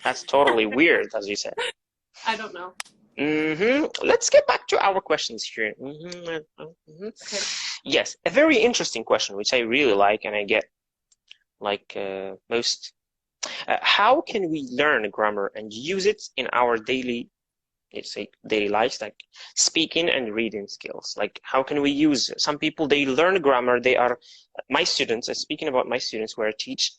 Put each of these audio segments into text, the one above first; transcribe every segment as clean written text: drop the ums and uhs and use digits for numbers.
That's totally weird, as you said. I don't know. Let's get back to our questions here. Okay. Yes, a very interesting question, which I really like, and I get like most. How can we learn grammar and use it in our daily, let's say, daily lives, like speaking and reading skills? Like, how can we use it? Some people, they learn grammar. They are my students. Speaking about my students where I teach,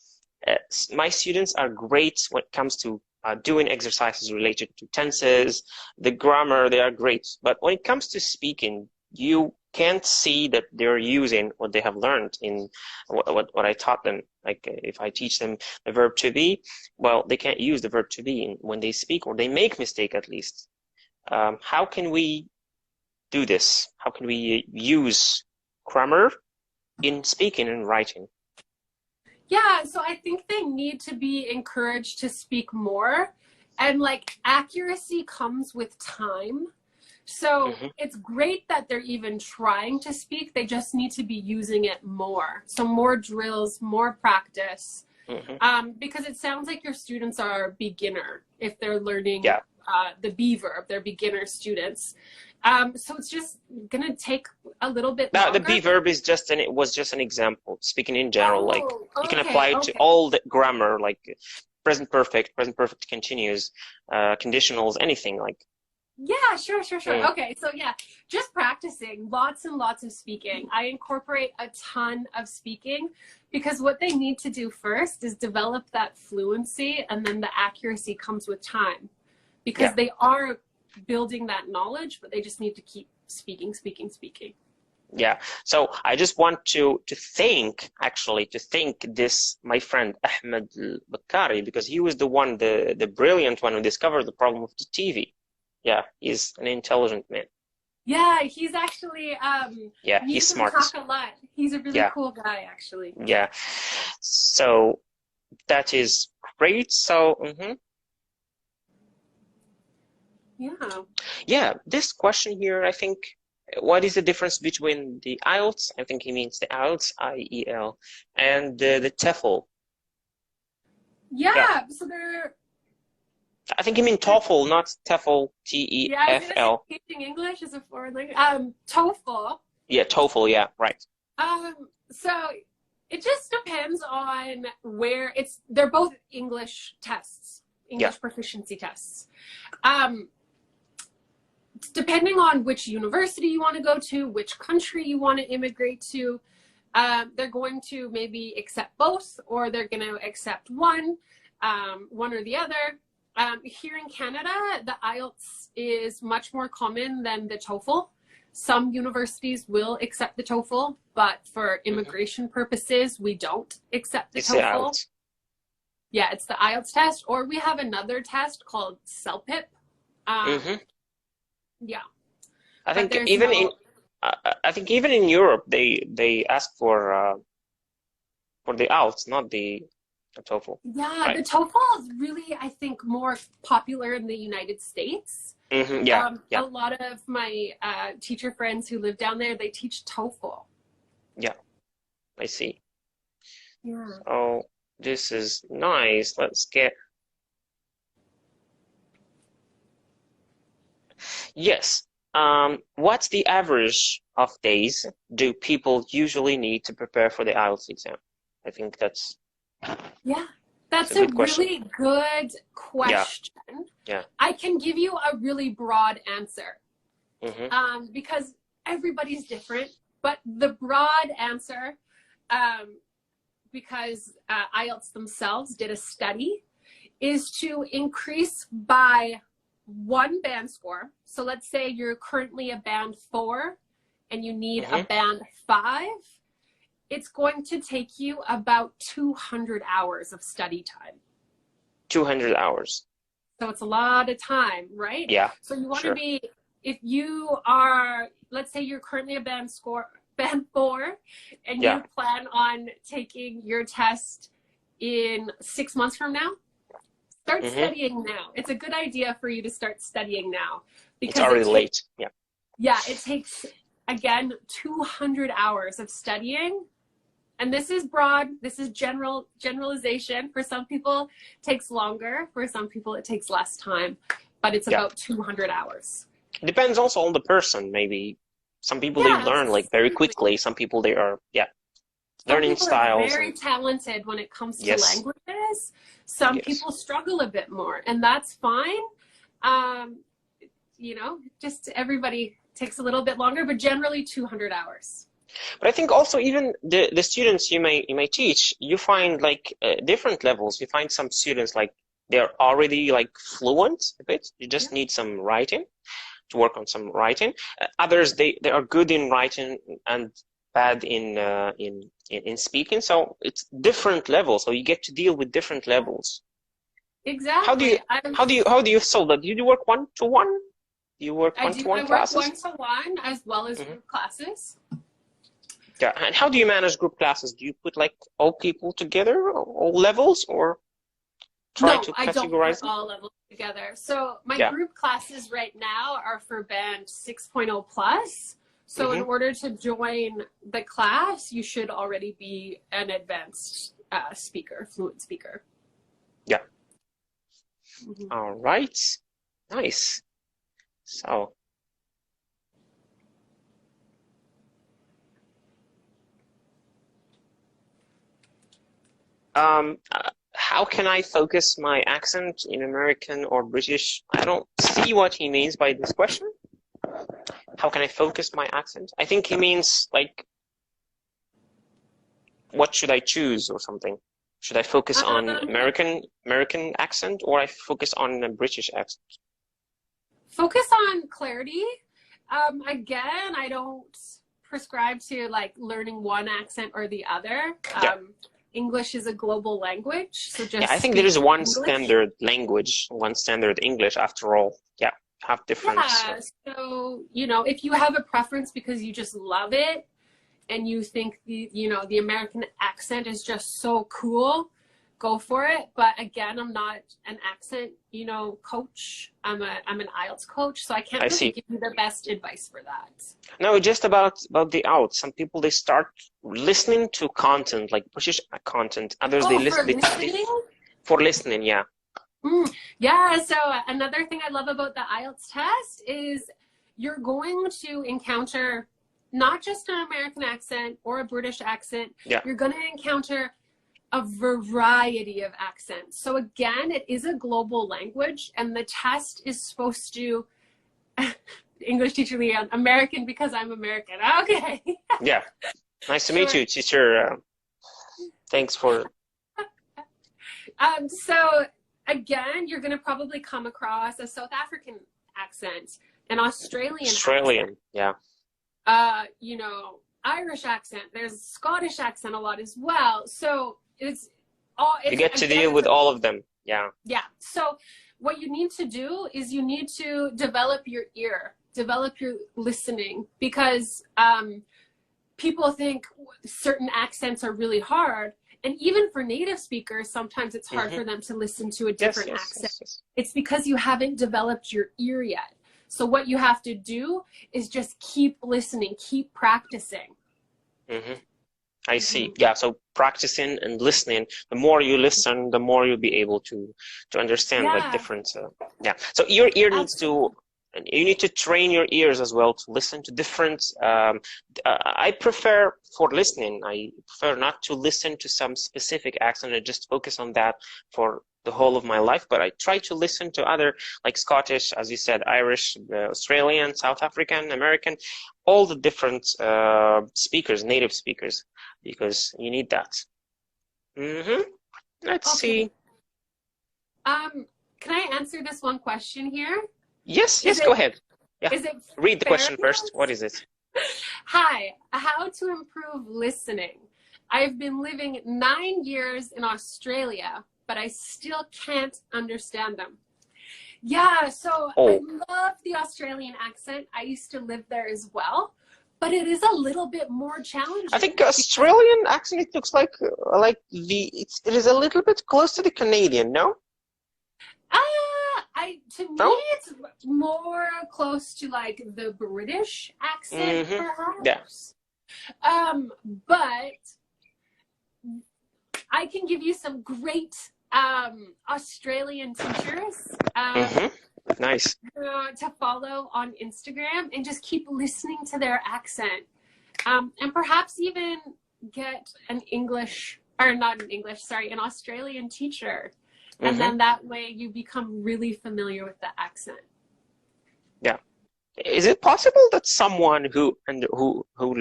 my students are great when it comes to doing exercises related to tenses, the grammar. They are great. But when it comes to speaking, you can't see that they're using what they have learned in what I taught them. Like if I teach them the verb to be, well, they can't use the verb to be when they speak, or they make mistake at least. How can we do this? How can we use grammar in speaking and writing? Yeah, so I think they need to be encouraged to speak more, and like accuracy comes with time. So it's great that they're even trying to speak. They just need to be using it more. So more drills, more practice. Because it sounds like your students are beginner if they're learning the be verb. They're beginner students. So it's just going to take a little bit longer. Now, the be verb is just was just an example, speaking in general. Like you can apply it to all the grammar, like present perfect continuous, conditionals, anything like. Yeah, sure. Okay, so yeah, just practicing lots and lots of speaking. I incorporate a ton of speaking because what they need to do first is develop that fluency, and then the accuracy comes with time, because they are building that knowledge, but they just need to keep speaking. Yeah, so I just want to thank this, my friend Ahmed al-Bakari, because he was the brilliant one who discovered the problem of the TV. Yeah, he's an intelligent man. Yeah, he's actually he's smart. Talk a lot. He's a really cool guy, actually. Yeah, so that is great. So yeah, this question here, I think, what is the difference between the IELTS? I think he means the IELTS, IEL, and the TOEFL. Yeah, so they're. I think you mean TOEFL, not TOEFL, TEFL. Yeah, teaching English is a foreign language. TOEFL. Yeah, TOEFL. Yeah, right. So it just depends on where it's. They're both English tests, English proficiency tests. Depending on which university you want to go to, which country you want to immigrate to, they're going to maybe accept both, or they're going to accept one or the other. Here in Canada, the IELTS is much more common than the TOEFL. Some universities will accept the TOEFL, but for immigration purposes, we don't accept the TOEFL. Yeah, it's the IELTS test, or we have another test called CELPIP. Yeah. I think even in Europe, they ask for the IELTS, not the TOEFL. Yeah, right. The TOEFL is really, I think, more popular in the United States. A lot of my teacher friends who live down there, they teach TOEFL. Yeah, I see. Yeah. Oh, this is nice. Let's get. Yes. What's the average of days do people usually need to prepare for the IELTS exam? I think that's. Yeah, that's a really good question. Yeah. I can give you a really broad answer because everybody's different, but the broad answer, because IELTS themselves did a study, is to increase by 1 band score. So let's say you're currently a band 4 and you need a band 5. It's going to take you about 200 hours of study time. 200 hours. So it's a lot of time, right? Yeah. So you want to be, if you are, let's say you're currently a band 4, and you plan on taking your test in 6 months from now, start studying now. It's a good idea for you to start studying now. Because it's already late. Yeah. Yeah, it takes, again, 200 hours of studying And this is broad, this is generalization. For some people, it takes longer. For some people, it takes less time. But it's about 200 hours. It depends also on the person, maybe. Some people, they learn like very quickly. Some people, they are, learning styles. Some people are very talented when it comes to languages. Some people struggle a bit more, and that's fine. You know, just everybody takes a little bit longer, but generally 200 hours. But I think also even the students you may teach, you find like different levels. You find some students like they're already like fluent a bit. You just need some writing to work on some writing. Others they are good in writing and bad in speaking. So it's different levels. So you get to deal with different levels. Exactly. How do you solve that? Do you work one-to-one? Do you work one-to-one classes? I work one-to-one as well as group classes. Yeah, and how do you manage group classes? Do you put like all people together, all levels, or try to categorize? I don't put all levels together. So my group classes right now are for band 6.0 plus. So in order to join the class, you should already be an advanced speaker, fluent speaker. Yeah. All right. Nice. So. How can I focus my accent in American or British? I don't see what he means by this question. How can I focus my accent? I think he means like, what should I choose or something? Should I focus on American accent or I focus on a British accent? Focus on clarity. Again, I don't prescribe to like learning one accent or the other. English is a global language, so just I think there is one standard language, one standard English after all. Yeah, have different. Yeah, so you know, if you have a preference because you just love it, and you think the American accent is just so cool, go for it. But again, I'm not an accent coach. I'm an IELTS coach, so I can't really give you the best advice for that. No, just about the IELTS. Some people they start listening to content like British content. Others they listen for listening. Yeah. Yeah. So another thing I love about the IELTS test is you're going to encounter not just an American accent or a British accent. Yeah. You're going to encounter a variety of accents. So again, it is a global language, and the test is supposed to English teacher Leon, American because I'm American. Okay. Yeah. Nice to meet you, teacher. Thanks for. So again, you're going to probably come across a South African accent, an Australian accent. Yeah. Irish accent. There's Scottish accent a lot as well. So it's all. You get to deal with all of them. Yeah. Yeah. So what you need to do is you need to develop your ear, develop your listening, because people think certain accents are really hard. And even for native speakers, sometimes it's hard for them to listen to a different accent. Yes. It's because you haven't developed your ear yet. So what you have to do is just keep listening, keep practicing. I see. Yeah, so practicing and listening, the more you listen, the more you'll be able to understand like different. So your ear needs to, you need to train your ears as well to listen to different. I prefer for listening, I prefer not to listen to some specific accent and just focus on that for the whole of my life, but I try to listen to other, like Scottish, as you said, Irish, Australian, South African, American, all the different speakers, native speakers, because you need that. Let's see. Can I answer this one question here? Yes, go ahead. Yeah. Read the question first. What is it? Hi, how to improve listening? I've been living 9 years in Australia, but I still can't understand them. Yeah, so I love the Australian accent. I used to live there as well, but it is a little bit more challenging. I think Australian accent, it looks like it is a little bit close to the Canadian, no? To me, it's more close to like the British accent, perhaps. Yeah. But I can give you some great Australian teachers nice to follow on Instagram, and just keep listening to their accent, and perhaps even get an an Australian teacher, and then that way you become really familiar with the accent. Yeah. Is it possible that someone who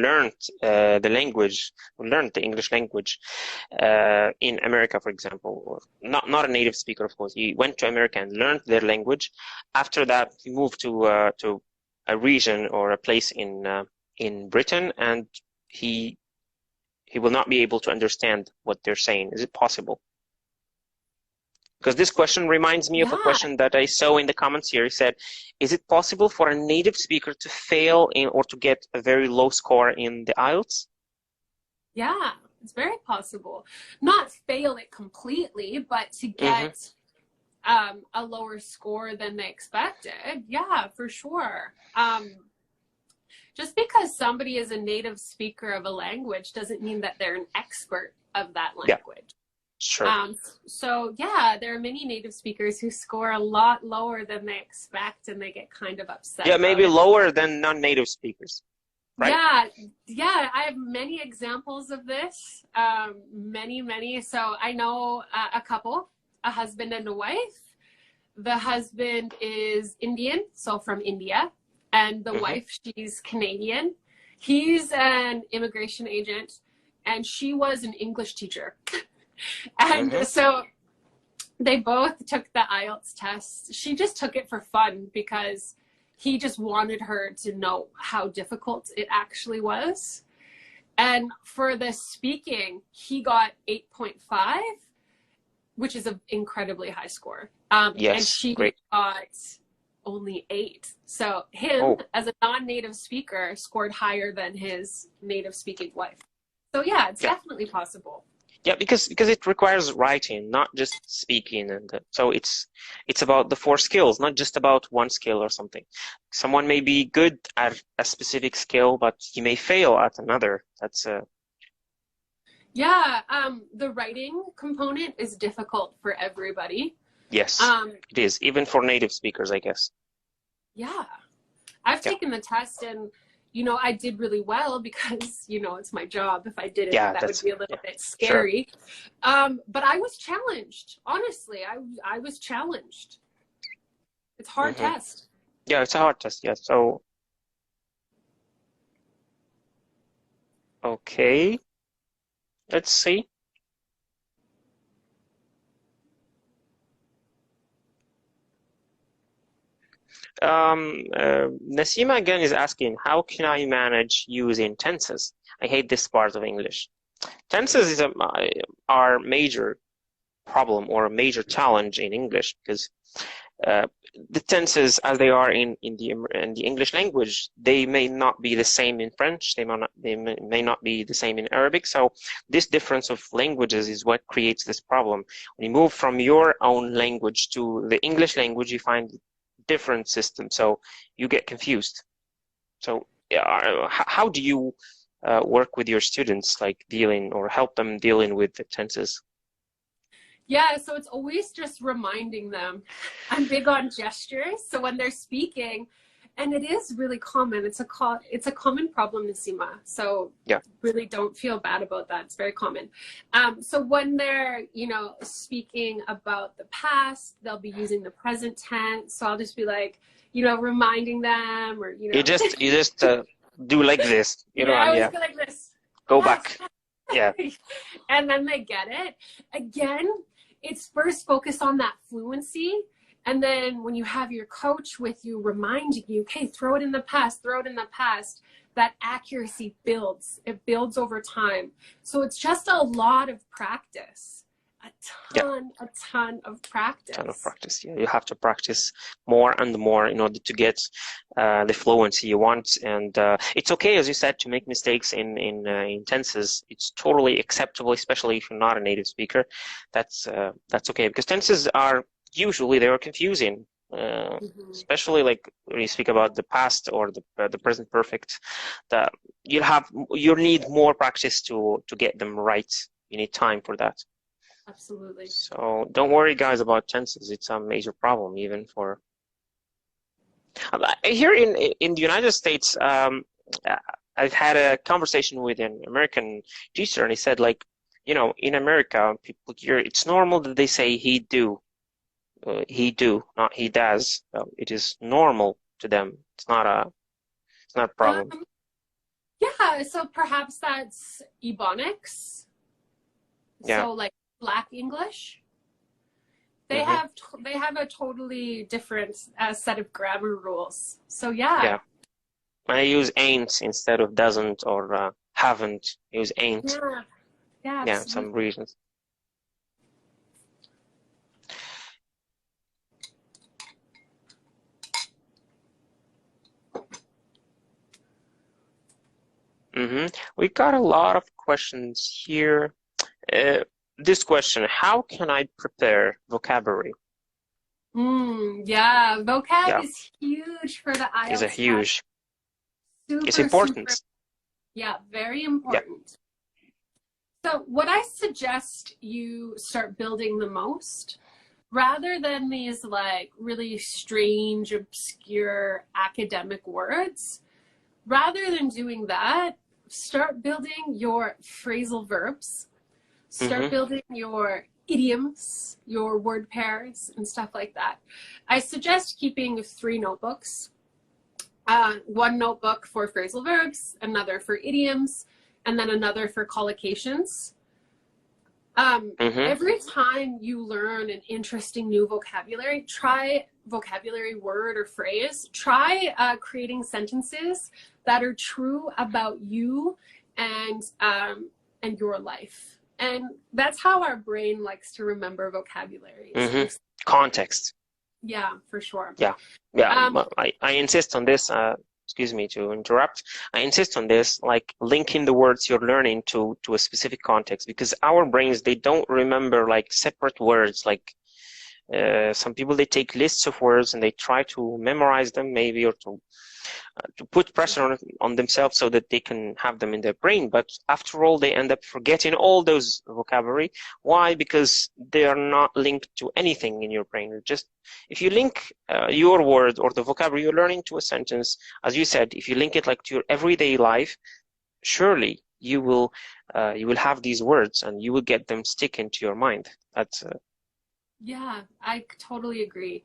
learned the language, who learned the English language in America, for example, or not a native speaker, of course, he went to America and learned their language. After that, he moved to a region or a place in Britain, and he will not be able to understand what they're saying. Is it possible? Because this question reminds me of a question that I saw in the comments here. He said, is it possible for a native speaker to fail or to get a very low score in the IELTS? Yeah, it's very possible. Not fail it completely, but to get a lower score than they expected. Yeah, for sure. Just because somebody is a native speaker of a language doesn't mean that they're an expert of that language. Yeah. Sure. So yeah, there are many native speakers who score a lot lower than they expect, and they get kind of upset. Yeah, maybe lower than non-native speakers. Right? Yeah, I have many examples of this. Many. So I know a couple, a husband and a wife. The husband is Indian, so from India, and the wife, she's Canadian. He's an immigration agent, and she was an English teacher. And so they both took the IELTS test. She just took it for fun because he just wanted her to know how difficult it actually was. And for the speaking, he got 8.5, which is an incredibly high score. Yes, and she great. got only 8. So him, as a non-native speaker, scored higher than his native speaking wife. So yeah, it's definitely possible. Yeah, because it requires writing, not just speaking, and so it's about the 4 skills, not just about one skill or something. Someone may be good at a specific skill, but he may fail at another. That's the writing component is difficult for everybody. Yes, it is, even for native speakers, I guess. Yeah, I've taken the test, and I did really well because, it's my job. If I didn't, that would be a little bit scary. Sure. But I was challenged. Honestly, I was challenged. It's a hard test. Yeah, it's a hard test. Yeah. So, okay. Let's see. Nasima again is asking, how can I manage using tenses? I hate this part of English. Tenses is our major problem or a major challenge in English, because the tenses as they are in the English language, they may not be the same in French, they may not be the same in Arabic. So this difference of languages is what creates this problem. When you move from your own language to the English language, you find different system, so you get confused. So how do you work with your students, like help them dealing with the tenses? Yeah, so it's always just reminding them. I'm big on gestures, so when they're speaking, and it is really common, it's a common problem, Nasima, so really don't feel bad about that. It's very common. So when they're speaking about the past, they'll be using the present tense, so I'll just be like reminding them, or you just do like this, I always go like this, go back. Yeah. And then they get it. Again, it's first focus on that fluency. And then when you have your coach with you reminding you, okay, throw it in the past, that accuracy builds. It builds over time. So it's just a lot of practice. A ton of practice. A ton of practice, yeah. You have to practice more and more in order to get the fluency you want. And it's okay, as you said, to make mistakes in tenses. It's totally acceptable, especially if you're not a native speaker. That's okay, because tenses are usually they are confusing, especially like when you speak about the past or the present perfect. That you need more practice to get them right. You need time for that. Absolutely. So don't worry, guys, about tenses. It's a major problem, even for here in the United States. I've had a conversation with an American teacher, and he said, like, you know, in America, people here, it's normal that they say he do, not he does. It is normal to them. It's not a problem. Yeah, so perhaps that's Ebonics. Yeah. So like Black English. They have a totally different set of grammar rules. So yeah. Yeah. I use ain't instead of doesn't or haven't. I use ain't. Yeah. Yeah. Yeah, some reasons. We got a lot of questions here. This question, how can I prepare vocabulary? Yeah, vocab is huge for the IELTS. It's a huge. Super, it's important. Super, yeah, very important. Yeah. So what I suggest you start building the most, rather than these like really strange, obscure academic words, rather than doing that, start building your phrasal verbs, start building your idioms, your word pairs, and stuff like that. I suggest keeping 3 notebooks. One notebook for phrasal verbs, another for idioms, and then another for collocations. Every time you learn an interesting new vocabulary, try vocabulary word or phrase, try creating sentences that are true about you and your life. And that's how our brain likes to remember vocabulary. Context. Yeah, for sure. Yeah. I insist on this. Excuse me to interrupt. I insist on this, like linking the words you're learning to a specific context, because our brains, they don't remember like separate words. Like some people, they take lists of words and they try to memorize them, maybe, or to put pressure on themselves so that they can have them in their brain. But after all, they end up forgetting all those vocabulary. Why? Because they are not linked to anything in your brain. Just if you link your word or the vocabulary you're learning to a sentence, as you said, if you link it like to your everyday life, surely you will have these words and you will get them stick into your mind. That's yeah, I totally agree.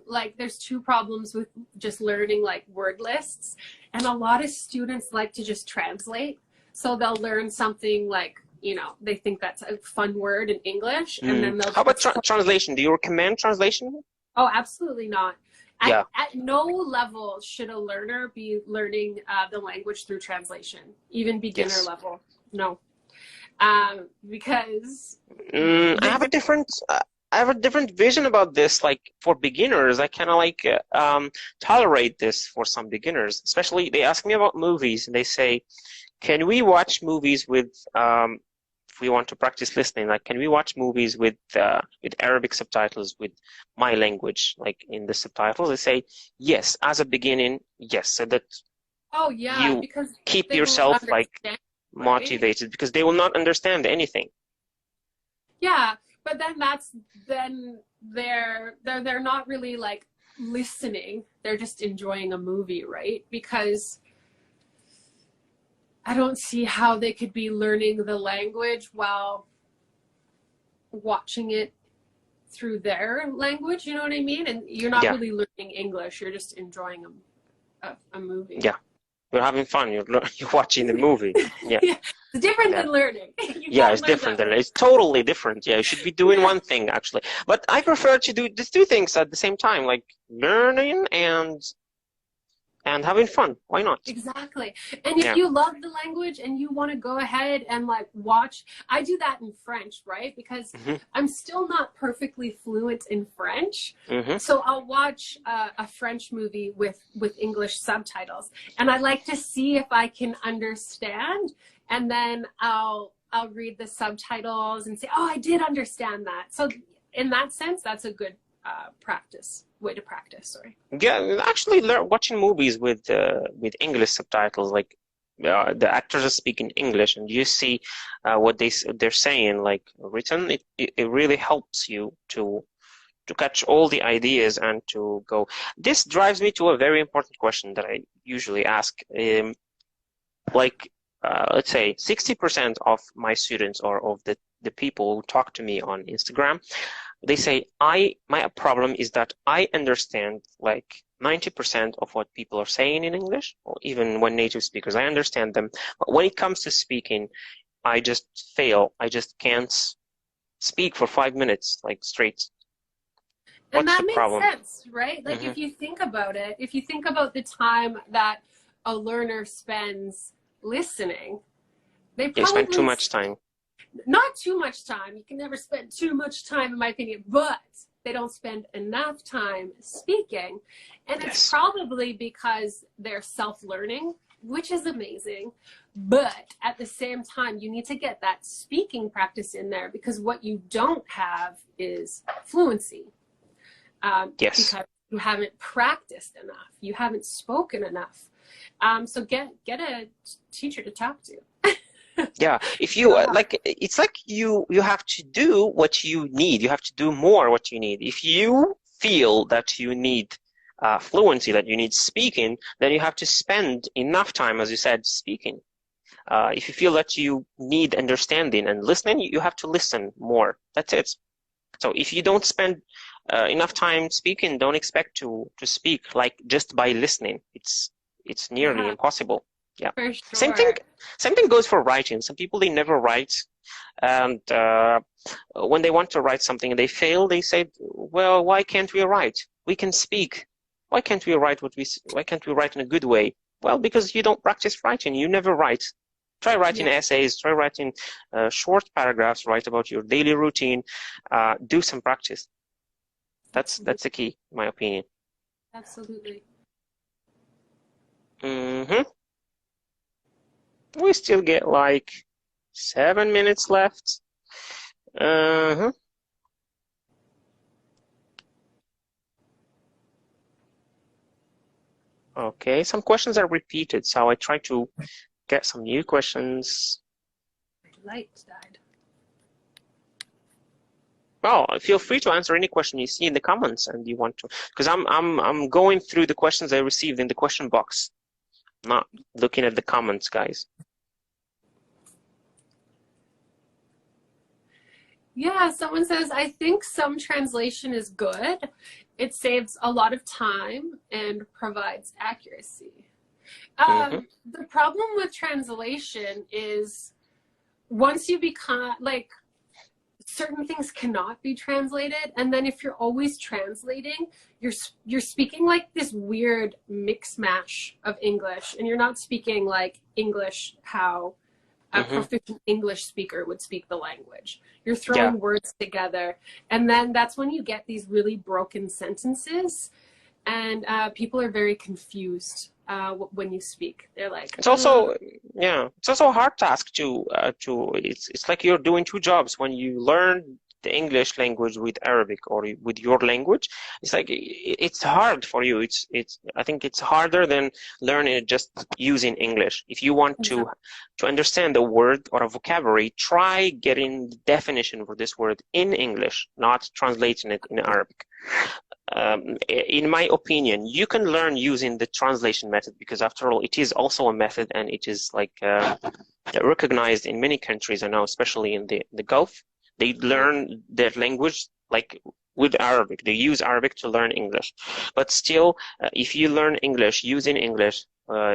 Like there's 2 problems with just learning like word lists, and a lot of students like to just translate. So they'll learn something like, you know, they think that's a fun word in English, and then they'll. How about translation? Do you recommend translation? Oh, absolutely not. Yeah. At no level should a learner be learning the language through translation, even beginner level. No, because I have a different vision about this. Like for beginners, I kind of like tolerate this for some beginners. Especially, they ask me about movies and they say, "Can we watch movies with if we want to practice listening? Like, can we watch movies with Arabic subtitles with my language, like in the subtitles?" I say, "Yes, as a beginning, yes, so that you because keep yourself like motivated, because they will not understand anything." Yeah. But then they're not really like listening. They're just enjoying a movie, right? Because I don't see how they could be learning the language while watching it through their language. You know what I mean? And you're not really learning English. You're just enjoying a movie. Yeah. You're having fun. You're watching the movie. Yeah. It's different than learning. It's different than it's totally different. Yeah, you should be doing one thing actually. But I prefer to do these 2 things at the same time, like learning and having fun. Why not? Exactly. And if you love the language and you want to go ahead and like watch, I do that in French, right? Because I'm still not perfectly fluent in French. So I'll watch a French movie with English subtitles, and I like to see if I can understand, and then I'll read the subtitles and say, oh, I did understand that. So in that sense, that's a good way to practice. Sorry. Yeah, actually, watching movies with English subtitles, like the actors are speaking English and you see what they're saying like written, it really helps you to catch all the ideas and to go. This drives me to a very important question that I usually ask. Let's say 60% of my students or of the people who talk to me on Instagram, they say my problem is that I understand like 90% of what people are saying in English, or even when native speakers, I understand them. But when it comes to speaking, I just fail. I just can't speak for 5 minutes like straight. And What's that the makes problem? sense, right? Like if you think about it, if you think about the time that a learner spends listening, they probably spend too much time. Not too much time. You can never spend too much time, in my opinion, but they don't spend enough time speaking. And it's probably because they're self-learning, which is amazing. But at the same time, you need to get that speaking practice in there, because what you don't have is fluency. Because you haven't practiced enough. You haven't spoken enough. So get a teacher to talk to. Yeah, if you like, it's like you have to do what you need. You have to do more what you need. If you feel that you need fluency, that you need speaking, then you have to spend enough time, as you said, speaking. If you feel that you need understanding and listening, you have to listen more. That's it. So if you don't spend enough time speaking, don't expect to speak like just by listening. It's nearly impossible. Yeah. For sure. Same thing goes for writing. Some people, they never write, and when they want to write something and they fail, they say, well, why can't we write? We can speak. Why can't we write why can't we write in a good way? Well, because you don't practice writing. You never write. Try writing essays, try writing short paragraphs, write about your daily routine, do some practice. That's the key, in my opinion. Absolutely. We still get like 7 minutes left. Okay, some questions are repeated, so I try to get some new questions. My light died. Well, feel free to answer any question you see in the comments and you want to, because I'm going through the questions I received in the question box, not looking at the comments, guys. Yeah, someone says, I think some translation is good. It saves a lot of time and provides accuracy. The problem with translation is once you become, like, certain things cannot be translated, and then if you're always translating, you're speaking like this weird mix mash of English, and you're not speaking like English how a proficient English speaker would speak the language. You're throwing words together, and then that's when you get these really broken sentences, and people are very confused when you speak. They're like, it's also it's also a hard task to it's like you're doing two jobs when you learn the English language with Arabic or with your language. It's like it's hard for you. I think it's harder than learning it just using English. If you want to understand a word or a vocabulary, try getting the definition for this word in English, not translating it in Arabic. In my opinion, you can learn using the translation method, because after all, it is also a method, and it is like recognized in many countries. I know, especially in the Gulf, they learn their language like with Arabic. They use Arabic to learn English. But still, if you learn English using English,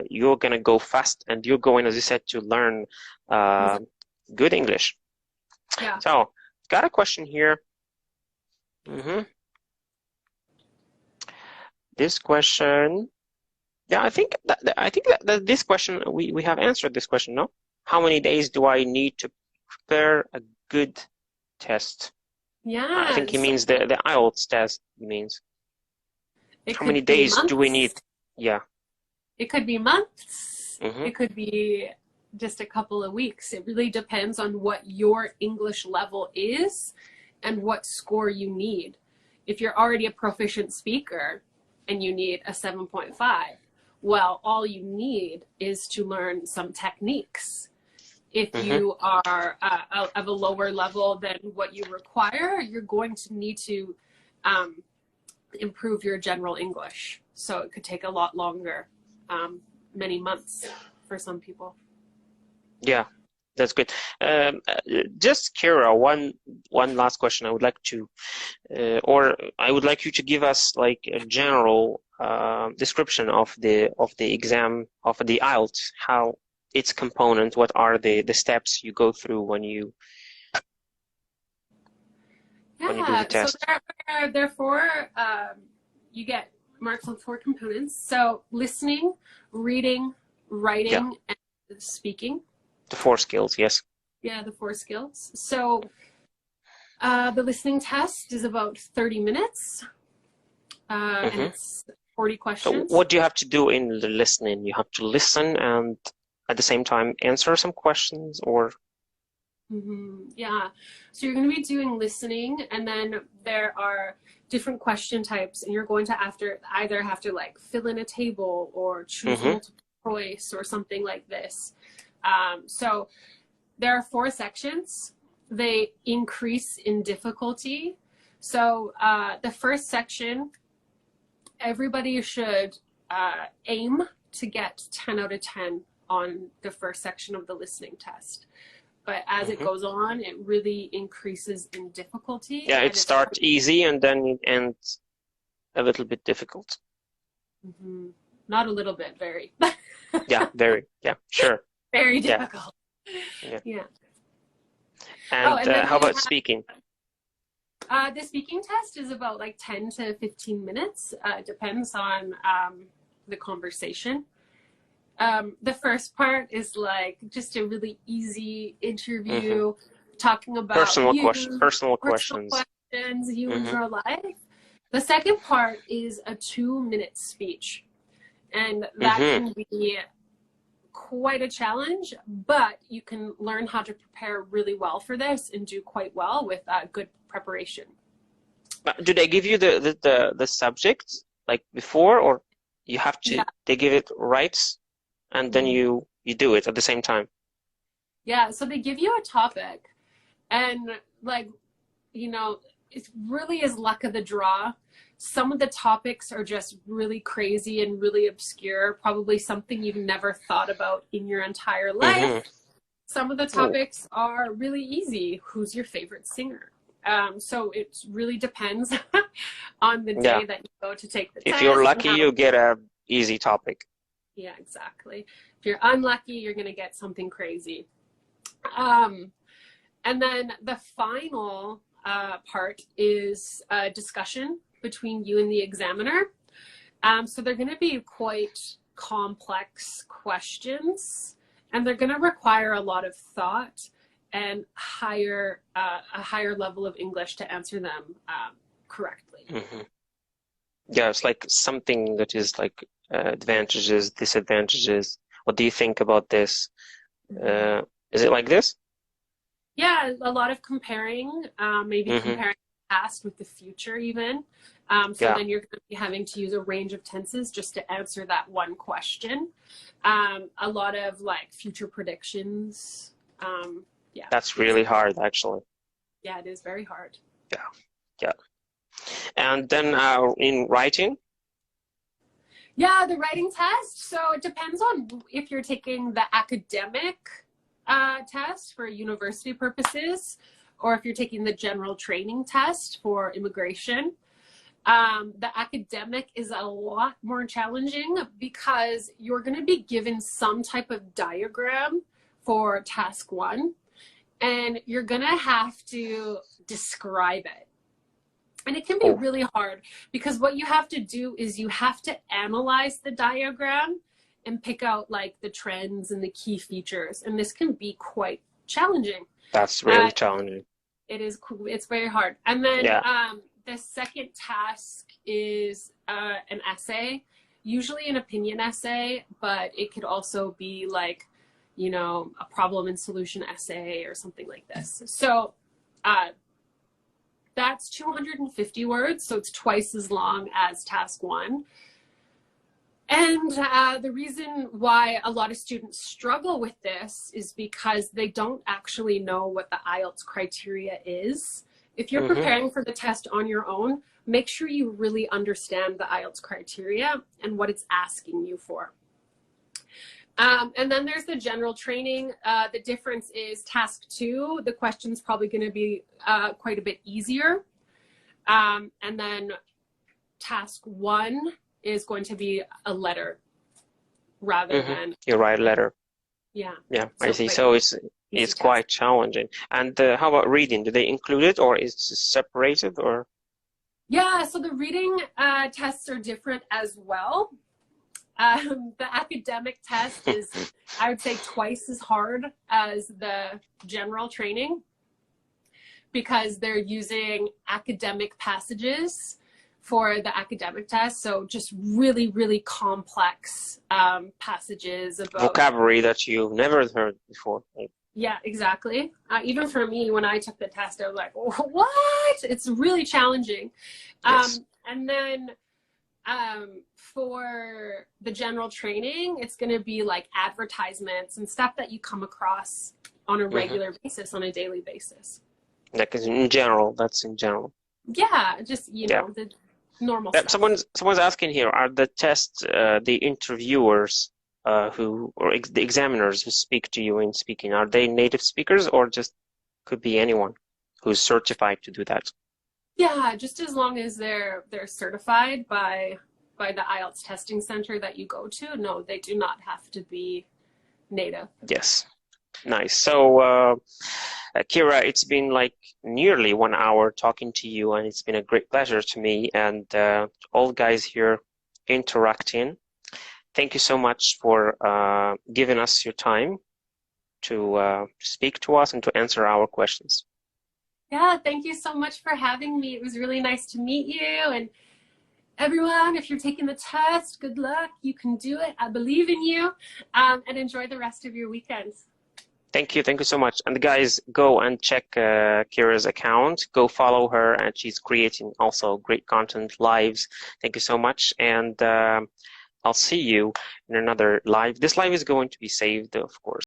you're gonna go fast, and you're going, as you said, to learn good English. Yeah. So, got a question here. This question, I think that this question we have answered this question. No, how many days do I need to prepare a good test? Yeah, I think he means the IELTS test. He means how many be days months. do we need? Yeah, it could be months. It could be just a couple of weeks. It really depends on what your English level is and what score you need. If you're already a proficient speaker and you need a 7.5, well, all you need is to learn some techniques. If you are of a lower level than what you require, you're going to need to improve your general English. So it could take a lot longer, many months for some people. Yeah, that's good. Just Kiera, one last question I would like to, or I would like you to give us like a general description of the exam of the IELTS, how its component, what are the steps you go through when you do the test. So therefore, you get marks on 4 components. So listening, reading, writing, and speaking. The 4 skills, yes. Yeah, the 4 skills. So the listening test is about 30 minutes, and it's 40 questions. So what do you have to do in the listening? You have to listen and at the same time answer some questions, or? Yeah, so you're going to be doing listening, and then there are different question types, and you're going to either have to like fill in a table or choose multiple choice or something like this. So there are 4 sections. They increase in difficulty. So the first section, everybody should aim to get 10 out of 10 on the first section of the listening test. But as it goes on, it really increases in difficulty. Yeah, it starts easy and then it ends a little bit difficult. Not a little bit, very. Yeah, very. Yeah, sure. Very difficult. Yeah. And how about speaking? The speaking test is about like 10 to 15 minutes. Depends on the conversation. The first part is like just a really easy interview, talking about personal questions, you and your life. The second part is a 2-minute speech, and that can be quite a challenge, but you can learn how to prepare really well for this and do quite well with good preparation. Do they give you the subject like before, or you have to? They give it right, and then you do it at the same time? Yeah, so they give you a topic, and like, you know, it really is luck of the draw. Some of the topics are just really crazy and really obscure, probably something you've never thought about in your entire life. Some of the topics are really easy. Who's your favorite singer? So it really depends on the day that you go to take the test. If you're lucky, you get a easy topic. Yeah, exactly. If you're unlucky, you're going to get something crazy. And then the final part is a discussion between you and the examiner. So they're going to be quite complex questions, and they're going to require a lot of thought and a higher level of English to answer them correctly. Yeah, it's like something that is like advantages, disadvantages. What do you think about this? Is it like this? Yeah, a lot of comparing, maybe comparing the past with the future even. Then you're going to be having to use a range of tenses just to answer that one question. A lot of like future predictions. That's really hard, actually. Yeah, it is very hard. Yeah. And then in writing? Yeah, the writing test. So it depends on if you're taking the academic test for university purposes, or if you're taking the general training test for immigration. The academic is a lot more challenging because you're going to be given some type of diagram for task 1, and you're going to have to describe it. And it can be really hard because what you have to do is you have to analyze the diagram and pick out like the trends and the key features. And this can be quite challenging. That's really challenging. It is. It's very hard. And then the second task is an essay, usually an opinion essay, but it could also be like, you know, a problem and solution essay or something like this. So that's 250 words, so it's twice as long as task 1. And the reason why a lot of students struggle with this is because they don't actually know what the IELTS criteria is. If you're preparing for the test on your own, make sure you really understand the IELTS criteria and what it's asking you for. And then there's the general training. The difference is task 2, the question's probably going to be quite a bit easier. And then task 1 is going to be a letter rather than... You write a letter. Yeah. Yeah, So I see. like, So it's quite challenging. And how about reading? Do they include it, or is it separated, or? Yeah, so the reading tests are different as well. The academic test is, I would say, twice as hard as the general training because they're using academic passages for the academic test. So just really, really complex passages about vocabulary that you've never heard before. Yeah, exactly. Even for me, when I took the test, I was like, what? It's really challenging. Yes. And then for the general training, it's going to be like advertisements and stuff that you come across on a regular basis, on a daily basis. Like in general, that's in general. Yeah, just, you know, the normal stuff. Someone's asking here, are the tests, the interviewers the examiners who speak to you in speaking, are they native speakers, or just could be anyone who's certified to do that? Yeah, just as long as they're certified by the IELTS testing center that you go to. No, they do not have to be native. Yes. Nice. So, Kiera, it's been like nearly 1 hour talking to you, and it's been a great pleasure to me and all the guys here interacting. Thank you so much for giving us your time to speak to us and to answer our questions. Yeah, thank you so much for having me. It was really nice to meet you. And everyone, if you're taking the test, good luck. You can do it. I believe in you. And enjoy the rest of your weekends. Thank you. Thank you so much. And the guys, go and check Kiera's account. Go follow her, and she's creating also great content, lives. Thank you so much. And I'll see you in another live. This live is going to be saved, of course.